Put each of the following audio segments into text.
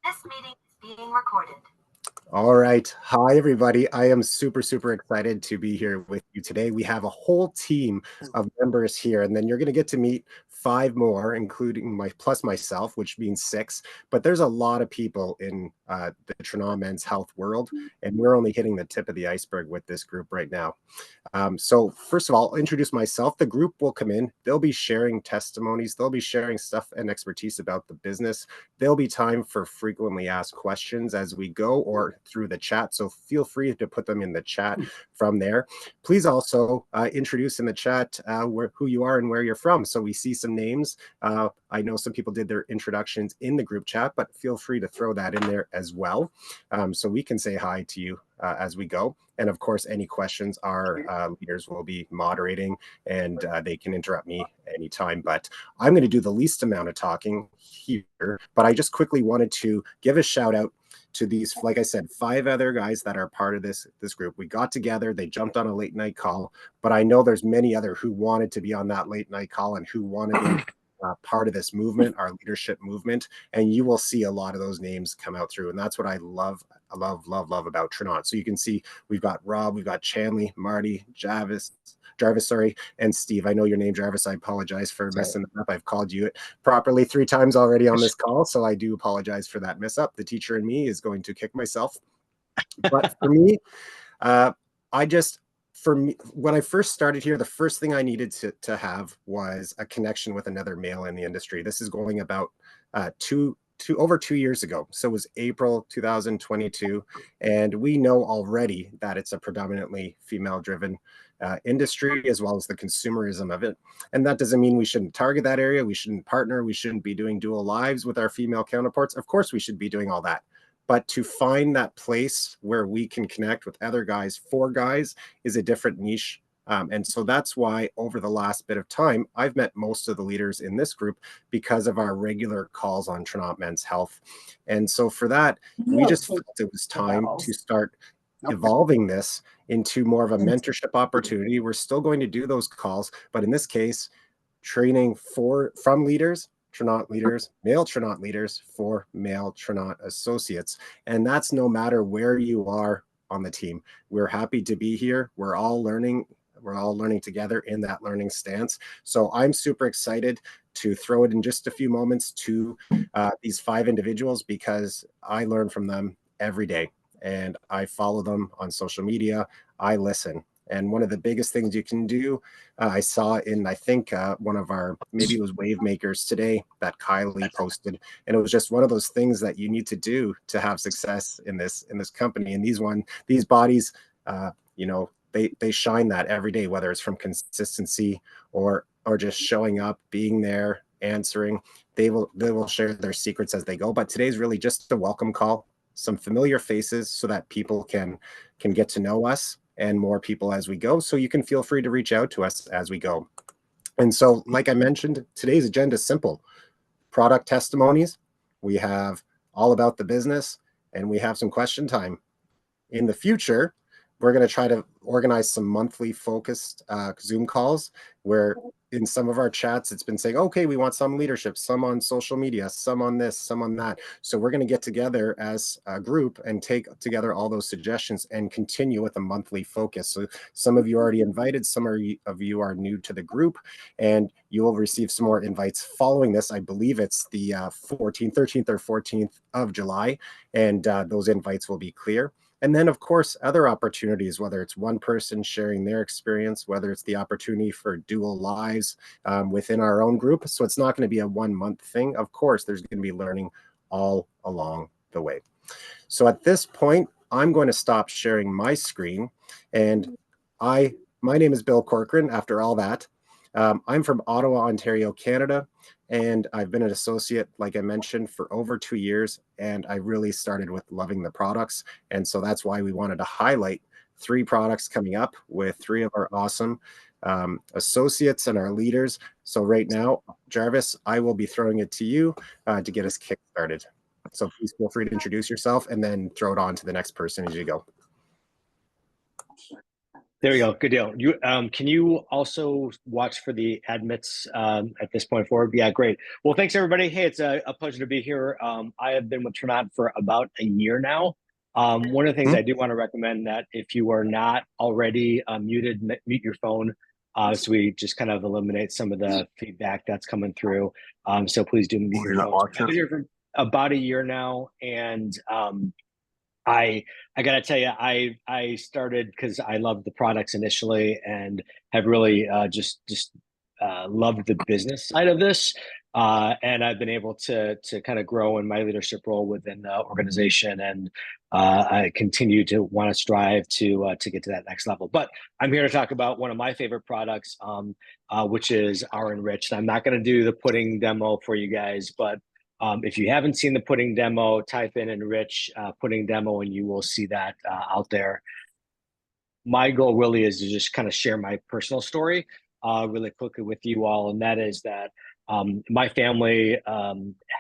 This meeting is being recorded. All right. Hi, everybody. I am super excited to be here with you today. We have a whole team of members here, and then you're going to get to meet 5 more, including myself, which means 6. But there's a lot of people in the Toronto men's health world, and we're only hitting the tip of the iceberg with this group right now. So first of all, I'll introduce myself. The group will come in. They'll be sharing testimonies. They'll be sharing stuff and expertise about the business. There'll be time for frequently asked questions as we go or through the chat. So feel free to put them in the chat from there. Please also introduce in the chat who you are and where you're from. So we see some names. I know some people did their introductions in the group chat, but feel free to throw that in there as well. So we can say hi to you as we go. And of course, any questions our leaders will be moderating, and they can interrupt me anytime. But I'm going to do the least amount of talking here. But I just quickly wanted to give a shout out to these, like I said, 5 other guys that are part of this group. We got together, they jumped on a late night call, but I know there's many other who wanted to be on that late night call and who want to be part of this movement, our leadership movement, and you will see a lot of those names come out through. And that's what I love about Trinot. So you can see we've got Rob, we've got Chanley, Marty, Jarvis, and Steve. I know your name, Jarvis. I apologize for messing it up. I've called you it properly 3 times already on this call, so I do apologize for that mess up. The teacher in me is going to kick myself. But for me, when I first started here, the first thing I needed to have was a connection with another male in the industry. This is going about over 2 years ago. So it was April 2022. And we know already that it's a predominantly female-driven industry, as well as the consumerism of it. And that doesn't mean we shouldn't target that area. We shouldn't partner. We shouldn't be doing dual lives with our female counterparts. Of course, we should be doing all that. But to find that place where we can connect with other guys for guys is a different niche. And so that's why over the last bit of time, I've met most of the leaders in this group because of our regular calls on Toronto Men's Health. And so for that, we just felt it was time to start evolving this into more of a mentorship opportunity. We're still going to do those calls, but in this case, training from leaders, Trinot leaders, male Trinot leaders for male Trinot associates. And that's no matter where you are on the team. We're happy to be here. We're all learning together in that learning stance. So I'm super excited to throw it in just a few moments to these 5 individuals because I learn from them every day and I follow them on social media. I listen. And one of the biggest things you can do, I saw in, I think, one of our, maybe it was Wave Makers today that Kylie posted. And it was just one of those things that you need to do to have success in this company. And these bodies, they shine that every day, whether it's from consistency or just showing up, being there, answering. They will share their secrets as they go. But today's really just a welcome call, some familiar faces so that people can get to know us and more people as we go. So you can feel free to reach out to us as we go. And so, like I mentioned, today's agenda is simple. Product testimonies, we have all about the business, and we have some question time. In the future, we're going to try to organize some monthly focused Zoom calls where in some of our chats, it's been saying, okay, we want some leadership, some on social media, some on this, some on that. So we're going to get together as a group and take together all those suggestions and continue with a monthly focus. So some of you already invited, some of you are new to the group, and you will receive some more invites following this. I believe it's the 13th or 14th of July, and those invites will be clear. And then, of course, other opportunities, whether it's one person sharing their experience, whether it's the opportunity for dual lives within our own group. So it's not going to be a 1-month thing. Of course, there's going to be learning all along the way. So at this point, I'm going to stop sharing my screen. And my name is Bill Corcoran, after all that. I'm from Ottawa, Ontario, Canada, and I've been an associate, like I mentioned, for over 2 years, and I really started with loving the products, and so that's why we wanted to highlight 3 products coming up with 3 of our awesome associates and our leaders. So right now, Jarvis, I will be throwing it to you to get us kick started. So please feel free to introduce yourself and then throw it on to the next person as you go. There you go. Good deal. You can you also watch for the admits at this point forward? Yeah, great. Well, thanks everybody. Hey, it's a pleasure to be here. I have been with Trinad for about a year now. One of the things Hmm? I do want to recommend that if you are not already muted, mute your phone, so we just kind of eliminate some of the feedback that's coming through. So please do mute Oh, your you're not phones. I've watching? been here for about a year now, and I I gotta tell you, I started because I loved the products initially and have really just loved the business side of this. And I've been able to kind of grow in my leadership role within the organization, and I continue to want to strive to get to that next level. But I'm here to talk about one of my favorite products, which is our Enriched. I'm not going to do the pudding demo for you guys, but if you haven't seen the pudding demo, type in Enrich pudding demo and you will see that out there. My goal really is to just kind of share my personal story really quickly with you all. And that is that my family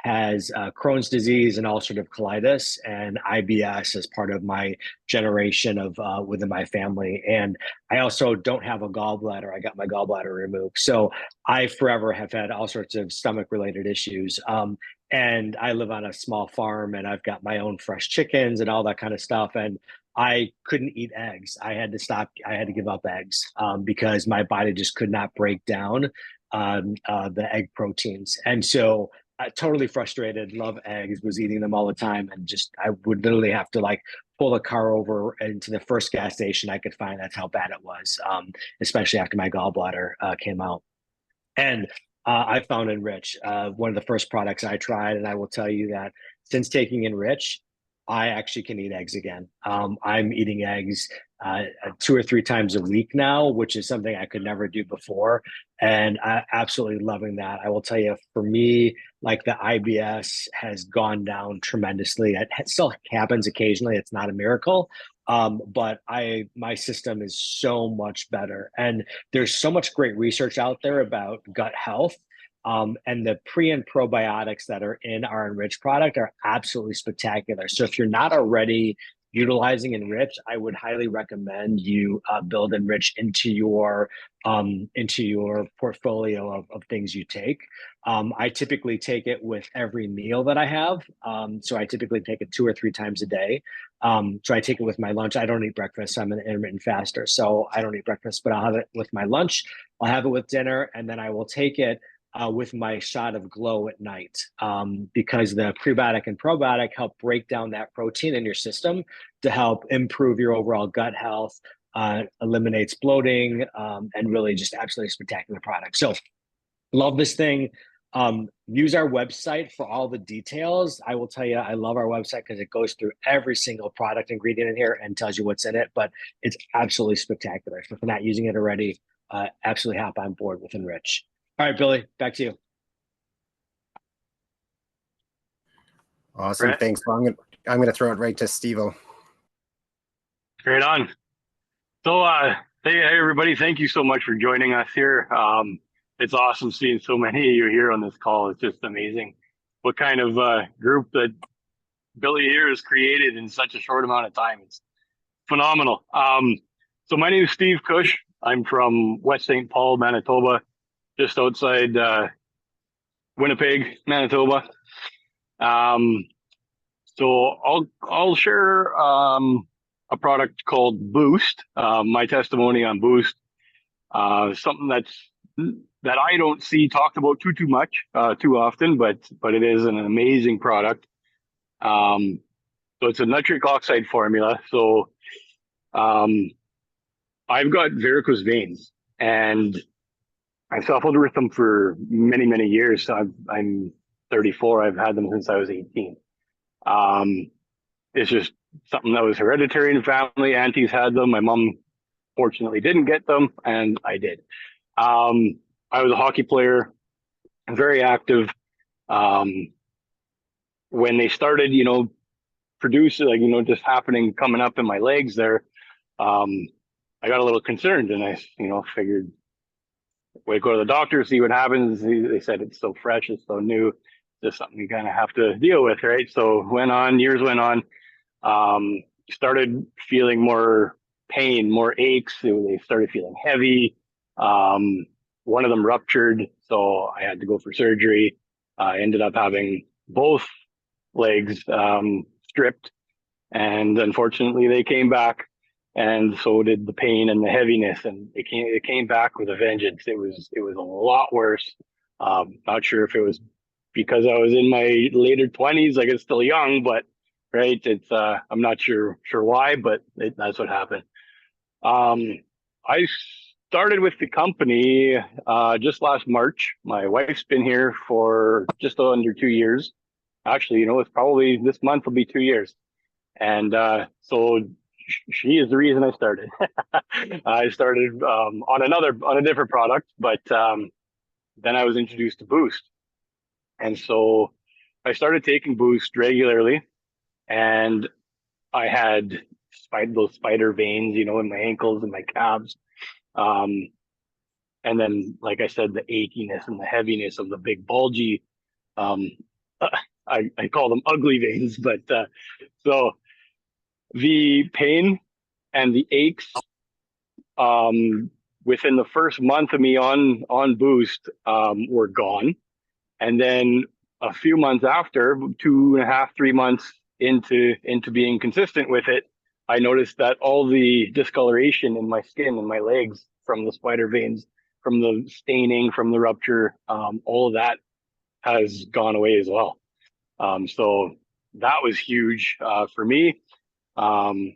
has Crohn's disease and ulcerative colitis and IBS as part of my generation of within my family. And I also don't have a gallbladder. I got my gallbladder removed. So I forever have had all sorts of stomach related issues. And I live on a small farm and I've got my own fresh chickens and all that kind of stuff. And I couldn't eat eggs. I had to stop. I had to give up eggs because my body just could not break down the egg proteins. And so I totally frustrated, love eggs, was eating them all the time. And just, I would literally have to like pull the car over into the first gas station I could find. That's how bad it was, especially after my gallbladder came out. And I found Enrich, one of the first products I tried. And I will tell you that since taking Enrich, I actually can eat eggs again. I'm eating eggs 2 or 3 times a week now, which is something I could never do before. And I absolutely loving that. I will tell you, for me, like the IBS has gone down tremendously. It still happens occasionally. It's not a miracle. But my system is so much better. And there's so much great research out there about gut health. And the pre and probiotics that are in our Enrich product are absolutely spectacular. So if you're not already utilizing Enrich, I would highly recommend you build Enrich into your portfolio of things you take. I typically take it with every meal that I have. So I typically take it 2 or 3 times a day. So I take it with my lunch. I don't eat breakfast. I'm an intermittent faster, so I don't eat breakfast, but I'll have it with my lunch. I'll have it with dinner, and then I will take it with my shot of Glow at night, because the prebiotic and probiotic help break down that protein in your system to help improve your overall gut health, eliminates bloating, and really just absolutely spectacular product. So love this thing. Use our website for all the details. I will tell you, I love our website because it goes through every single product ingredient in here and tells you what's in it, but it's absolutely spectacular. So if you're not using it already, absolutely hop on board with Enrich. All right, Billy, back to you. Awesome. Thanks. Well, I'm gonna throw it right to Steve-O. Right on. So, hey everybody, thank you so much for joining us here. It's awesome seeing so many of you here on this call. It's just amazing what kind of group that Billy here has created in such a short amount of time. It's phenomenal. So my name is Steve Cush. I'm from West St. Paul, Manitoba, just outside Winnipeg, Manitoba. So I'll share a product called Boost. My testimony on Boost, something that I don't see talked about too much too often, but it is an amazing product. So it's a nitric oxide formula. So I've got varicose veins, and I suffered with them for many years. I'm 34. I've had them since I was 18. It's just something that was hereditary in the family. Aunties had them. My mom fortunately didn't get them, and I did. I was a hockey player, very active. When they started, producing, just happening, coming up in my legs there, I got a little concerned, and I, figured we go to the doctor, see what happens. They said it's so fresh, it's so new, just something you kind of have to deal with, right? So years went on, started feeling more pain, more aches. They started feeling heavy. One of them ruptured, so I had to go for surgery. I ended up having both legs stripped, and unfortunately they came back, and so did the pain and the heaviness, and it came back with a vengeance. It was a lot worse. Not sure if it was because I was in my later 20s, like it's still young, but right, it's I'm not sure why, but that's what happened. I started with the company just last March. My wife's been here for just under 2 years. Actually, it's probably this month will be 2 years. And so she is the reason I started. I started on a different product, but then I was introduced to Boost. And so I started taking Boost regularly, and I had those spider veins, in my ankles and my calves. Um, and then, like I said, the achiness and the heaviness of the big bulgy, um, I call them ugly veins, but so the pain and the aches within the first month of me on Boost were gone. And then a few months after, 2.5, 3 months into being consistent with it, I noticed that all the discoloration in my skin and my legs from the spider veins, from the staining, from the rupture, all of that has gone away as well. So that was huge for me. Um,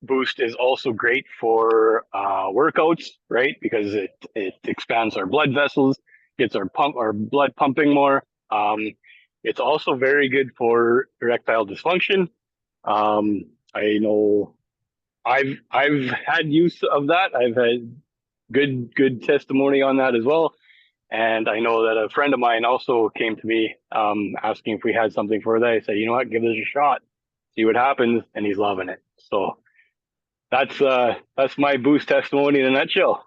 Boost is also great for workouts, right? Because it expands our blood vessels, gets our blood pumping more. It's also very good for erectile dysfunction. I know I've had use of that. I've had good testimony on that as well. And I know that a friend of mine also came to me asking if we had something for that. I said, you know what, give this a shot, see what happens, and he's loving it. So that's my Boost testimony in a nutshell.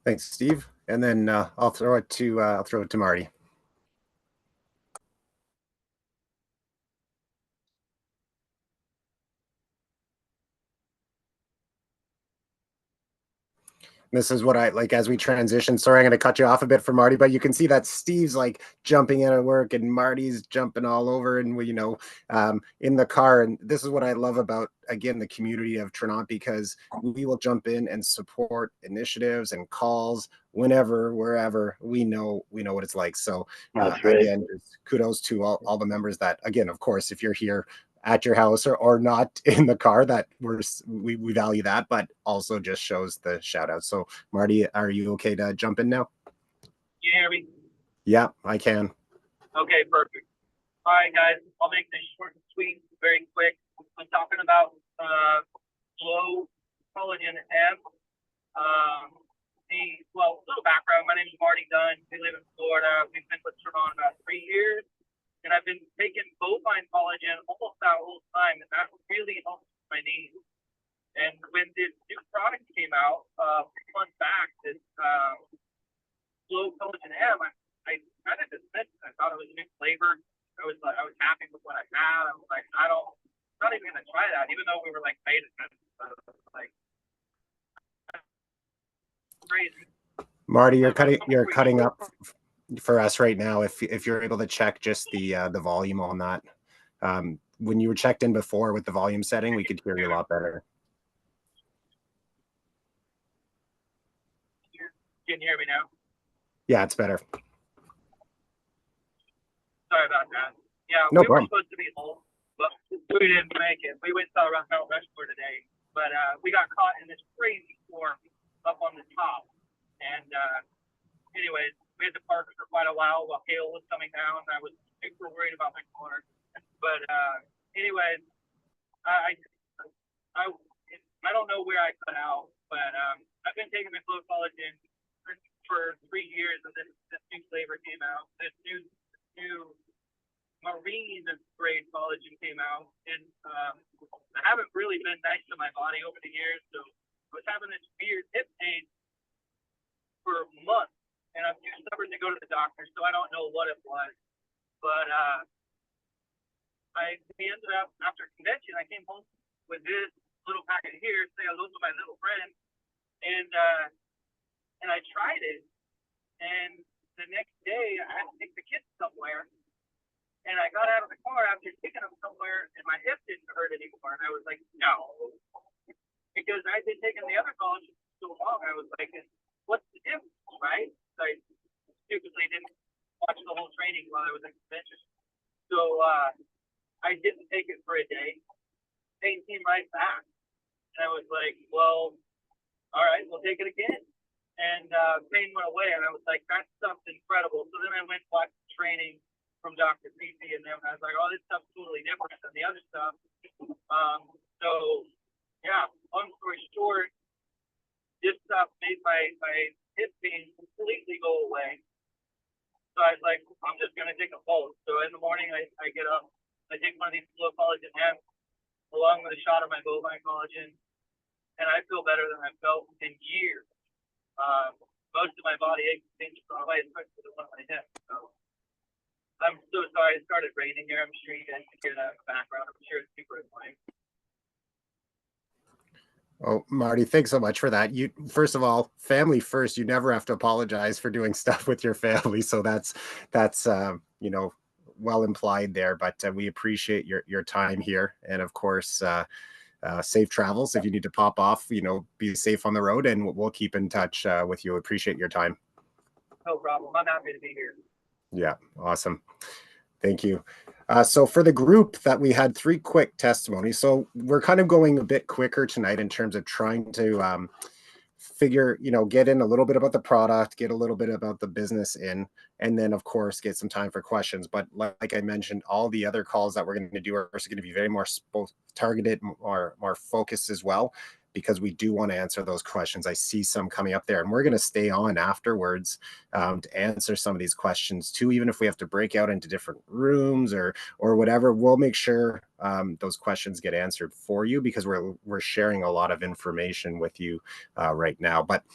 Thanks, Steve. And then I'll throw it to Marty. This is what I like as we transition. Sorry, I'm going to cut you off a bit for Marty, but you can see that Steve's like jumping in at work and Marty's jumping all over and in the car. And this is what I love about, again, the community of Trinont, because we will jump in and support initiatives and calls whenever, wherever. We know what it's like. So again, kudos to all the members that, again, of course, if you're here at your house or not in the car, that we value that, but also just shows the shout out. So Marty, are you okay to jump in now? You hear me? Yeah, I can. Okay, perfect. All right, guys, I'll make this short and sweet, very quick. I'm talking about low collagen M. Little background. My name is Marty Dunn. We live in Florida. We've been with Trinont about 3 years. And I've been taking bovine collagen almost that whole time, and that really helps my knees. And when this new product came out 6 months back, this low collagen M, I kind of dismissed it. I thought it was a new flavor. I was happy with what I had. I was like, I'm not even gonna try that, even though we were like beta testing. Like crazy. Marty, you're cutting up for us right now. If you're able to check just the volume on that. When you were checked in before with the volume setting, we could hear you a lot better. Can you hear me now? Yeah, it's better. Sorry about that. Yeah, No we problem. were supposed to be home, but we didn't make it. We went and saw around Mount Rushmore today, but we got caught in this crazy storm up on the top. And anyways, we had to park for quite a while hail was coming down. I was super worried about my car. But anyways, I don't know where I cut out, but I've been taking the flow collagen for 3 years, and this new flavor came out. This new marine grade collagen came out, and I haven't really been nice to my body over the years, so I was having this weird hip pain for months, and I'm too stubborn to go to the doctor, so I don't know what it was. But we ended up after convention. I came home with this little packet here, say hello to my little friend, and I tried it. And the next day, I had to take the kids somewhere, and I got out of the car after taking them somewhere, and my hip didn't hurt anymore. And I was like, no, because I'd been taking the other collagen so long. I was like, what's the difference, right? So I stupidly didn't watch the whole training while I was at convention. So I didn't take it for a day. Pain came right back. And I was like, well, all right, we'll take it again. And pain went away. And I was like, that stuff's incredible. So then I went and watched training from Dr. Fifi, and then I was like, oh, this stuff's totally different than the other stuff. So, yeah, long story short, this stuff made my hip pain completely go away. So I was like, I'm just going to take a pulse. So in the morning, I get up, I take one of these low collagen hemp along with a shot of my bovine collagen, and I feel better than I've felt in years. Most of my body aches and pains gone away, especially the one on my hip. So I'm so sorry it started raining here. I'm sure you guys can hear that in the background. I'm sure it's super annoying. Oh, Marty, thanks so much for that. You, first of all, family first. You never have to apologize for doing stuff with your family. So that's you know, well implied there. But we appreciate your time here, and of course, safe travels. If you need to pop off, you know, be safe on the road, and we'll keep in touch with you. Appreciate your time. No problem. I'm happy to be here. Yeah, awesome. Thank you. So for the group that we had 3 quick testimonies. So we're kind of going a bit quicker tonight in terms of trying to figure, you know, get in a little bit about the product, get a little bit about the business in, and then of course get some time for questions. But like I mentioned, all the other calls that we're going to do are also going to be very more targeted, more focused as well, because we do want to answer those questions. I see some coming up there, and we're going to stay on afterwards to answer some of these questions too. Even if we have to break out into different rooms or whatever, we'll make sure those questions get answered for you, because we're sharing a lot of information with you right now. But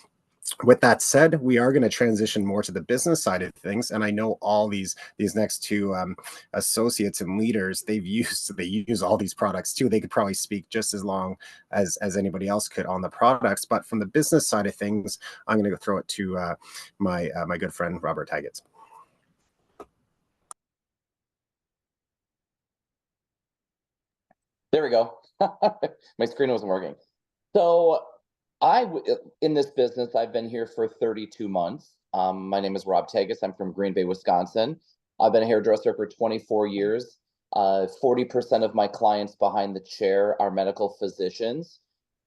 with that said, we are going to transition more to the business side of things, and I know all these next 2 associates and leaders, they use all these products too. They could probably speak just as long as anybody else could on the products. But from the business side of things, I'm going to throw it to my good friend Robert Taggett. There we go. My screen wasn't working. So in this business, I've been here for 32 months. My name is Rob Taggett. I'm from Green Bay, Wisconsin. I've been a hairdresser for 24 years. 40% of my clients behind the chair are medical physicians.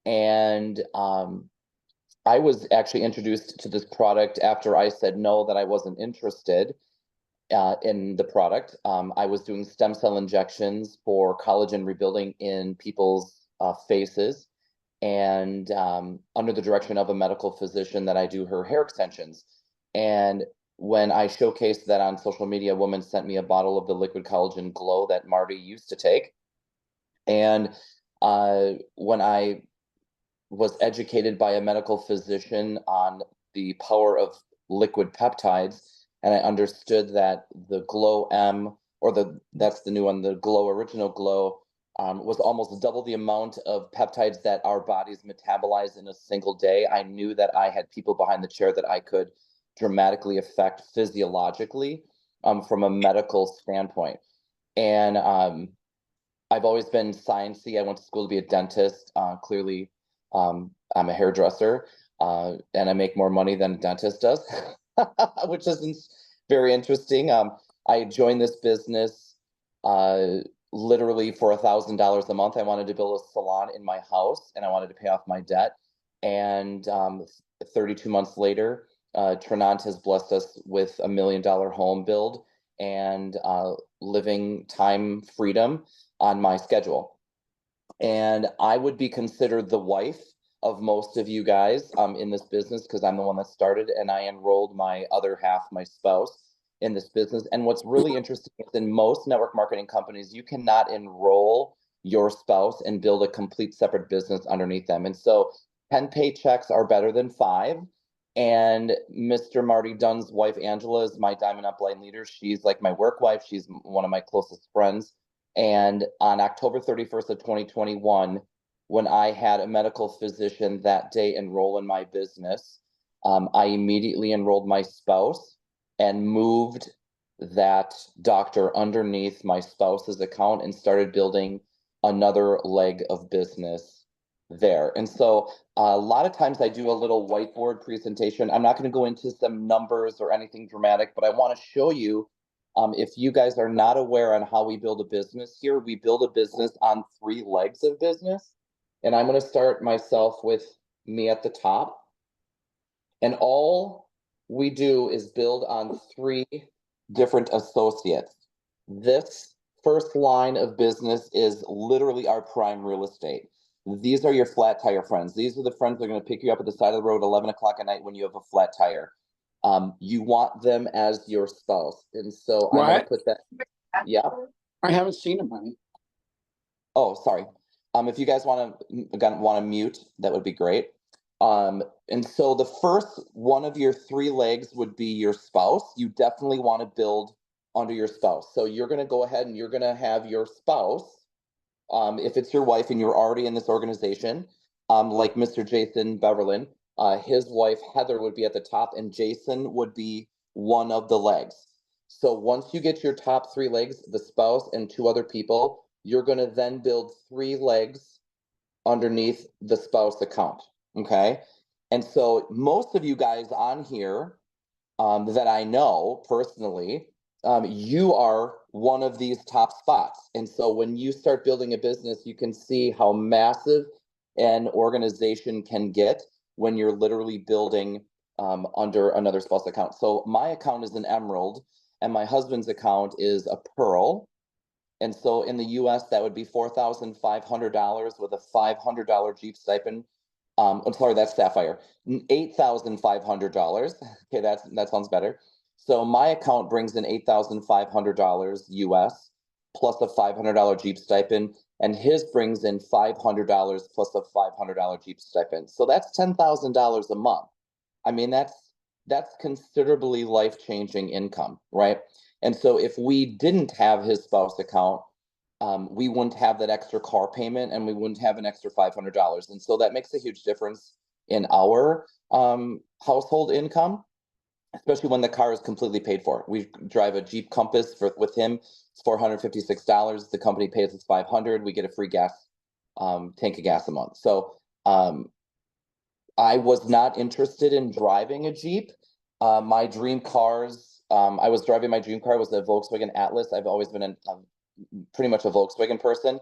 And I was actually introduced to this product after I said no, that I wasn't interested in the product. I was doing stem cell injections for collagen rebuilding in people's faces, and under the direction of a medical physician that I do her hair extensions. And when I showcased that on social media, a woman sent me a bottle of the liquid collagen glow that Marty used to take. And when I was educated by a medical physician on the power of liquid peptides, and I understood that the Glow M, or that's the new one, the Glow Original Glow, was almost double the amount of peptides that our bodies metabolize in a single day. I knew that I had people behind the chair that I could dramatically affect physiologically from a medical standpoint. And I've always been sciencey. I went to school to be a dentist. Clearly, I'm a hairdresser, and I make more money than a dentist does, which isn't very interesting. I joined this business literally for $1,000 a month. I wanted to build a salon in my house, and I wanted to pay off my debt. And 32 months later, Trinant has blessed us with $1 million home build and living time freedom on my schedule. And I would be considered the wife of most of you guys in this business, because I'm the one that started, and I enrolled my other half, my spouse, in this business. And what's really interesting is in most network marketing companies, you cannot enroll your spouse and build a complete separate business underneath them. And so 10 paychecks are better than 5. And Mr. Marty Dunn's wife, Angela, is my Diamond Upline leader. She's like my work wife. She's one of my closest friends. And on October 31st of 2021, when I had a medical physician that day enroll in my business, I immediately enrolled my spouse and moved that doctor underneath my spouse's account and started building another leg of business there. And so a lot of times I do a little whiteboard presentation. I'm not going to go into some numbers or anything dramatic, but I want to show you, if you guys are not aware on how we build a business here, we build a business on 3 legs of business. And I'm going to start myself with me at the top. And all we do is build on 3 different associates. This first line of business is literally our prime real estate. These are your flat tire friends. These are the friends that are going to pick you up at the side of the road 11 o'clock at night when you have a flat tire. You want them as your spouse. And so I'm going to put that. Yeah. I haven't seen them, honey. Oh, sorry. If you guys want to mute, that would be great. And so the first one of your 3 legs would be your spouse. You definitely want to build under your spouse. So you're going to go ahead and you're going to have your spouse, if it's your wife and you're already in this organization, like Mr. Jason Beverlin, his wife Heather would be at the top and Jason would be one of the legs. So once you get your top 3 legs, the spouse and 2 other people, you're going to then build 3 legs underneath the spouse account. Okay. And so most of you guys on here that I know personally, you are one of these top spots. And so when you start building a business, you can see how massive an organization can get when you're literally building under another spouse account. So my account is an emerald and my husband's account is a pearl. And so in the US, that would be $4,500 with a $500 Jeep stipend. I'm sorry, that's sapphire. $8,500. Okay, that sounds better. So my account brings in $8,500 US plus a $500 Jeep stipend, and his brings in $500 plus a $500 Jeep stipend. So that's $10,000 a month. I mean, that's considerably life-changing income, right? And so if we didn't have his spouse account, we wouldn't have that extra car payment and we wouldn't have an extra $500. And so that makes a huge difference in our household income, especially when the car is completely paid for. We drive a Jeep Compass with him. It's $456. The company pays us $500. We get a free gas tank of gas a month. So I was not interested in driving a Jeep. My dream cars, I was driving my dream car was a Volkswagen Atlas. I've always been pretty much a Volkswagen person.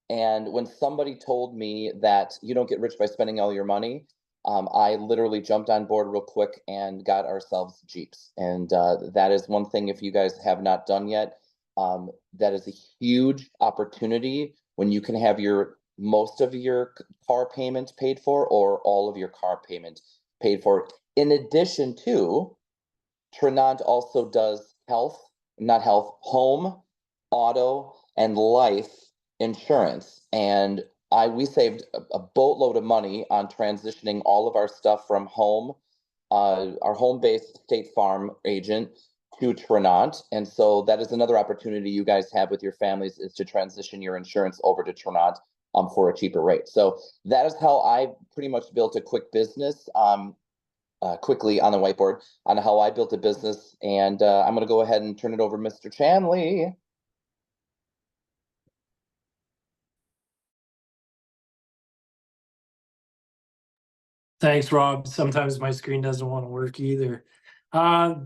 And when somebody told me that you don't get rich by spending all your money, I literally jumped on board real quick and got ourselves Jeeps. And that is one thing, if you guys have not done yet, that is a huge opportunity when you can have most of your car payment paid for or all of your car payment paid for. In addition to, Trinant also does home, auto, and life insurance. And we saved a boatload of money on transitioning all of our stuff from our home-based State Farm agent to Trinant. And so that is another opportunity you guys have with your families, is to transition your insurance over to Trinant for a cheaper rate. So that is how I pretty much built a quick business quickly on the whiteboard on how I built a business. And I'm going to go ahead and turn it over to Mr. Chanley. Thanks, Rob. Sometimes my screen doesn't want to work either.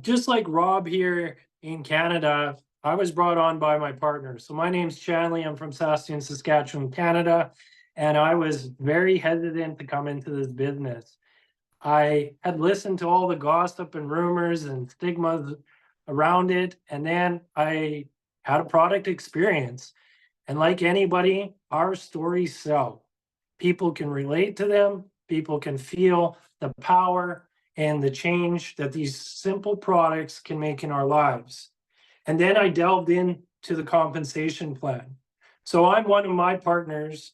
Just like Rob here in Canada, I was brought on by my partner. So my name's Chanley. I'm from Saskatoon, Saskatchewan, Canada. And I was very hesitant to come into this business. I had listened to all the gossip and rumors and stigmas around it. And then I had a product experience. And like anybody, our stories sell. People can relate to them. People can feel the power and the change that these simple products can make in our lives. And then I delved into the compensation plan. So I'm one of my partner's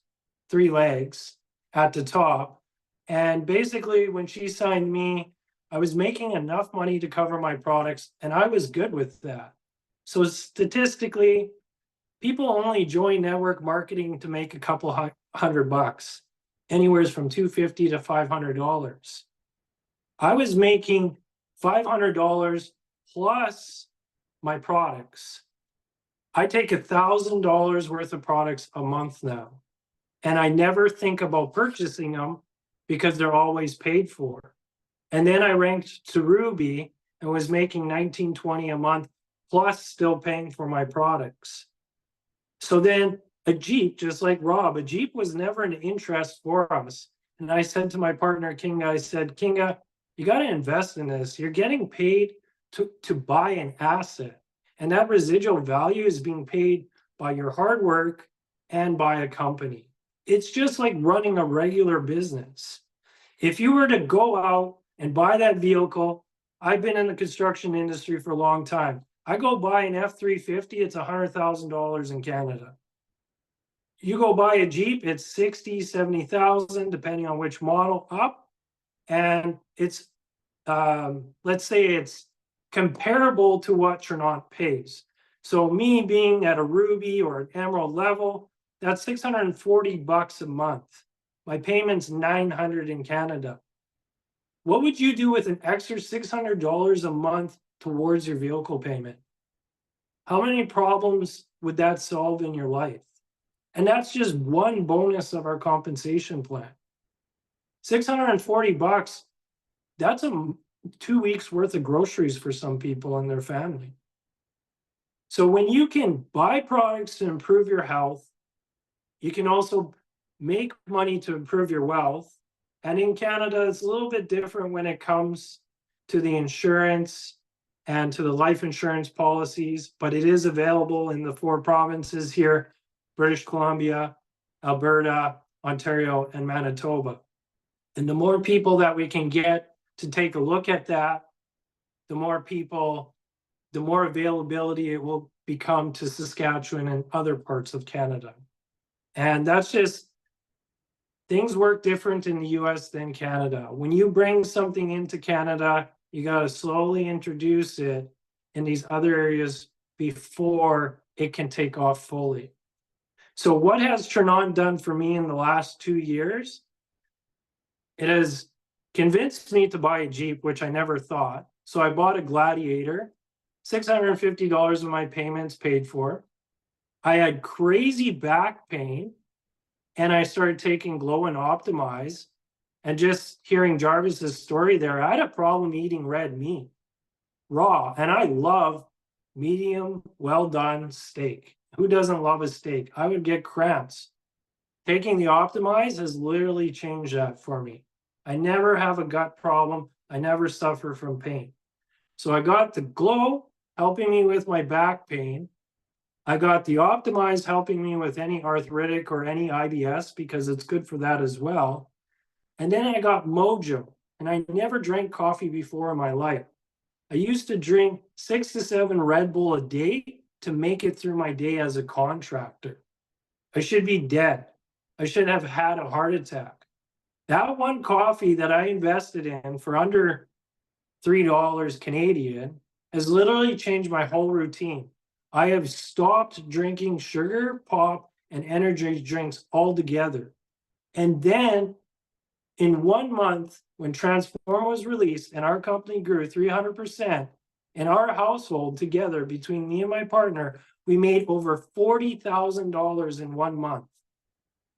3 legs at the top. And basically, when she signed me, I was making enough money to cover my products, and I was good with that. So statistically, People only join network marketing to make a couple $100, anywhere from $250 to $500. I was making $500 plus my products. I take $1,000 worth of products a month now, and I never think about purchasing them because they're always paid for. And then I ranked to Ruby and was making $19-20 a month, plus still paying for my products. So then a Jeep, just like Rob, a Jeep was never an interest for us. And I said to my partner, Kinga, I said, Kinga, you got to invest in this. You're getting paid to buy an asset. And that residual value is being paid by your hard work and by a company. It's just like running a regular business. If you were to go out and buy that vehicle, I've been in the construction industry for a long time. I go buy an F-350, it's $100,000 in Canada. You go buy a Jeep, it's 60, 70,000, depending on which model up. And it's, let's say it's comparable to what Trinont pays. So me being at a Ruby or an Emerald level, that's $640 a month. My payment's $900 in Canada. What would you do with an extra $600 a month towards your vehicle payment? How many problems would that solve in your life? And that's just one bonus of our compensation plan. $640, that's 2 weeks worth of groceries for some people and their family. So when you can buy products to improve your health, you can also make money to improve your wealth. And in Canada, it's a little bit different when it comes to the insurance and to the life insurance policies, but it is available in the 4 provinces here: British Columbia, Alberta, Ontario, and Manitoba. And the more people that we can get to take a look at that, the more people, the more availability it will become to Saskatchewan and other parts of Canada. And that's just, things work different in the US than Canada. When you bring something into Canada, you got to slowly introduce it in these other areas before it can take off fully. So what has Trinont done for me in the last 2 years? It has convinced me to buy a Jeep, which I never thought. So I bought a Gladiator, $650 of my payments paid for. I had crazy back pain, and I started taking Glow and Optimize. And just hearing Jarvis's story there, I had a problem eating red meat, raw. And I love medium, well done steak. Who doesn't love a steak? I would get cramps. Taking the Optimize has literally changed that for me. I never have a gut problem. I never suffer from pain. So I got the Glow helping me with my back pain. I got the Optimize helping me with any arthritic or any IBS because it's good for that as well. And then I got Mojo, and I never drank coffee before in my life. I used to drink 6 to 7 Red Bull a day to make it through my day as a contractor. I should be dead. I should have had a heart attack. That one coffee that I invested in for under $3 Canadian has literally changed my whole routine. I have stopped drinking sugar, pop, and energy drinks altogether. And then in 1 month, when Transform was released and our company grew 300%, in our household together, between me and my partner, we made over $40,000 in 1 month.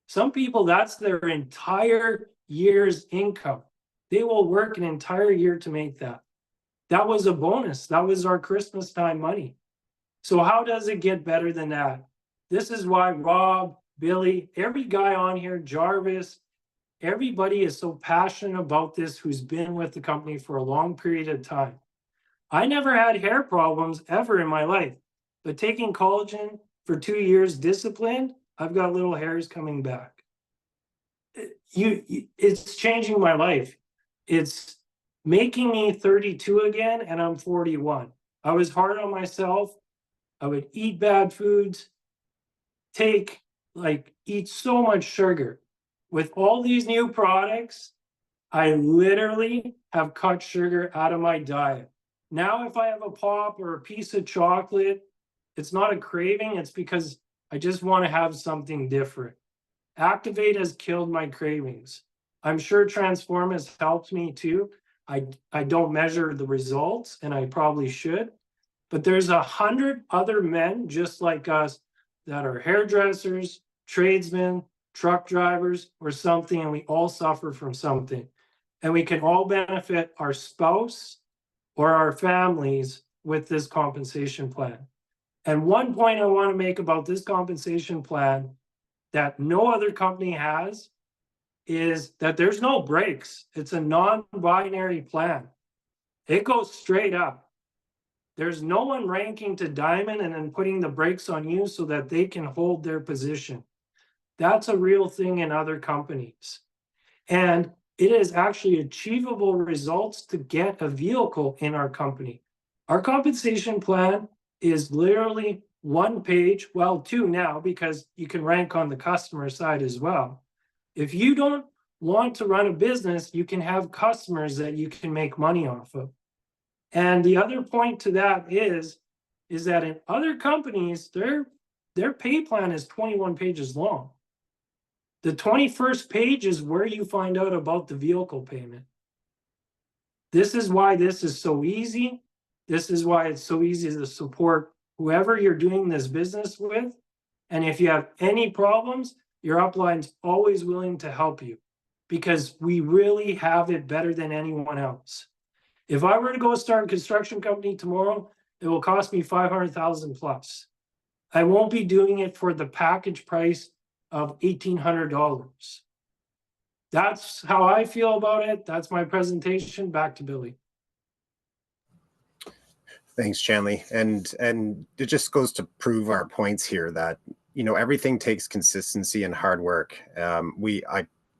Some people, that's their entire year's income. They will work an entire year to make that. That was a bonus. That was our Christmas time money. So how does it get better than that? This is why Rob, Billy, every guy on here, Jarvis, everybody is so passionate about this who's been with the company for a long period of time. I never had hair problems ever in my life, but taking collagen for 2 years disciplined, I've got little hairs coming back. It's changing my life. It's making me 32 again, and I'm 41. I was hard on myself. I would eat bad foods, eat so much sugar. With all these new products, I literally have cut sugar out of my diet. Now, if I have a pop or a piece of chocolate, it's not a craving. It's because I just want to have something different. Activate has killed my cravings. I'm sure Transform has helped me too. I don't measure the results, and I probably should, but there's 100 other men just like us that are hairdressers, tradesmen, truck drivers, or something, and we all suffer from something. And we can all benefit our spouse or our families with this compensation plan. And one point I want to make about this compensation plan that no other company has is that there's no breaks. It's a non-binary plan. It goes straight up. There's no one ranking to diamond and then putting the brakes on you so that they can hold their position. That's a real thing in other companies. And it is actually achievable results to get a vehicle in our company. Our compensation plan is literally one page, well, two now, because you can rank on the customer side as well. If you don't want to run a business, you can have customers that you can make money off of. And the other point to that is that in other companies, their pay plan is 21 pages long. The 21st page is where you find out about the vehicle payment. This is why this is so easy. This is why it's so easy to support whoever you're doing this business with. And if you have any problems, your upline's always willing to help you because we really have it better than anyone else. If I were to go start a construction company tomorrow, it will cost me 500,000 plus. I won't be doing it for the package price of $1,800. That's how I feel about it. That's my presentation. Back to Billy. Thanks, Chanley. And it just goes to prove our points here that, you know, everything takes consistency and hard work.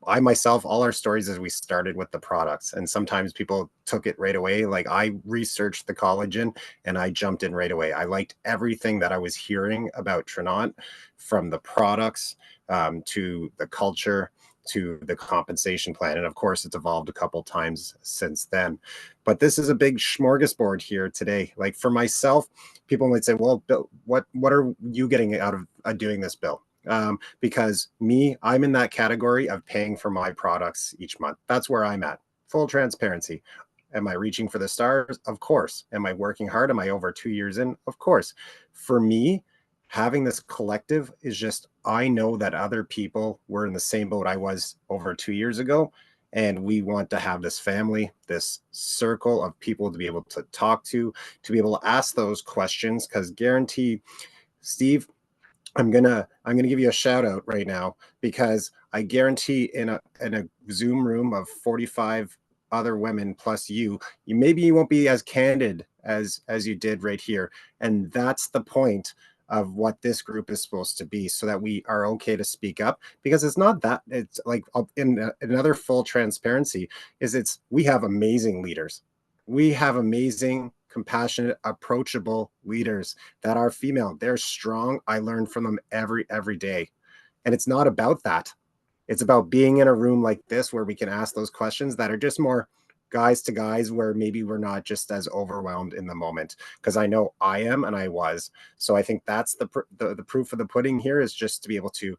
I myself, all our stories as we started with the products, and sometimes people took it right away. Like I researched the collagen and I jumped in right away. I liked everything that I was hearing about Trinont, from the products to the culture to the compensation plan. And of course, it's evolved a couple times since then. But this is a big smorgasbord here today. Like for myself, people might say, well, Bill, what are you getting out of doing this, Bill? Because I'm in that category of paying for my products each month. That's where I'm at. Full transparency. Am I reaching for the stars? Of course. Am I working hard? Am I over 2 years in? Of course. For me, having this collective is just, I know that other people were in the same boat I was over 2 years ago. And we want to have this family, this circle of people to be able to talk to be able to ask those questions. Because guarantee, Steve, I'm gonna give you a shout out right now, because I guarantee in a Zoom room of 45 other women plus you maybe you won't be as candid as you did right here. And that's the point of what this group is supposed to be, so that we are okay to speak up. Because it's not that, it's like in another full transparency is we have amazing leaders. We have amazing, compassionate, approachable leaders that are female. They're strong. I learn from them every day. And it's not about that. It's about being in a room like this where we can ask those questions that are just more guys to guys, where maybe we're not just as overwhelmed in the moment. Because I know I am, and I was. So I think that's the proof of the pudding here, is just to be able to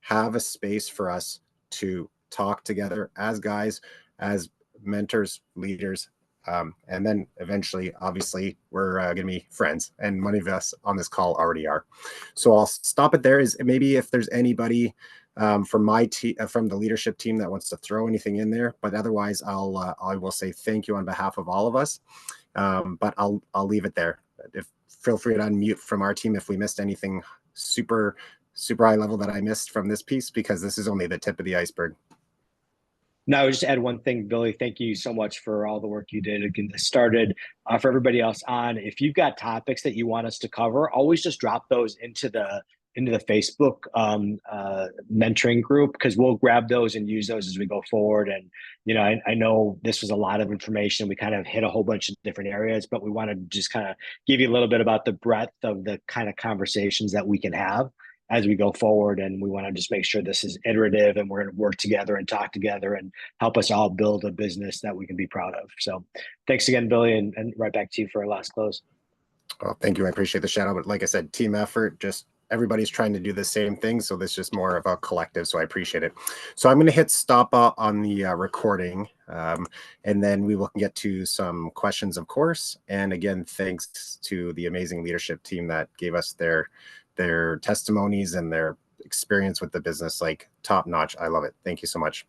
have a space for us to talk together as guys, as mentors, leaders. And then eventually, obviously, we're going to be friends, and many of us on this call already are. So I'll stop it there. Is maybe if there's anybody from my team, from the leadership team, that wants to throw anything in there, but otherwise, I will say thank you on behalf of all of us. But I'll leave it there. Feel free to unmute from our team if we missed anything super high level that I missed from this piece, because this is only the tip of the iceberg. No, I would just add one thing, Billy. Thank you so much for all the work you did to get this started. For everybody else on, if you've got topics that you want us to cover, always just drop those into the Facebook mentoring group, because we'll grab those and use those as we go forward. And I know this was a lot of information. We kind of hit a whole bunch of different areas, but we want to just kind of give you a little bit about the breadth of the kind of conversations that we can have as we go forward. And we want to just make sure this is iterative, and we're going to work together and talk together and help us all build a business that we can be proud of. So thanks again, Billy, and right back to you for our last close. Well, thank you. I appreciate the shout out. But like I said, team effort, just everybody's trying to do the same thing. So this is just more of a collective. So I appreciate it. So I'm going to hit stop on the recording, and then we will get to some questions, of course. And again, thanks to the amazing leadership team that gave us their testimonies and their experience with the business, like top notch. I love it. Thank you so much.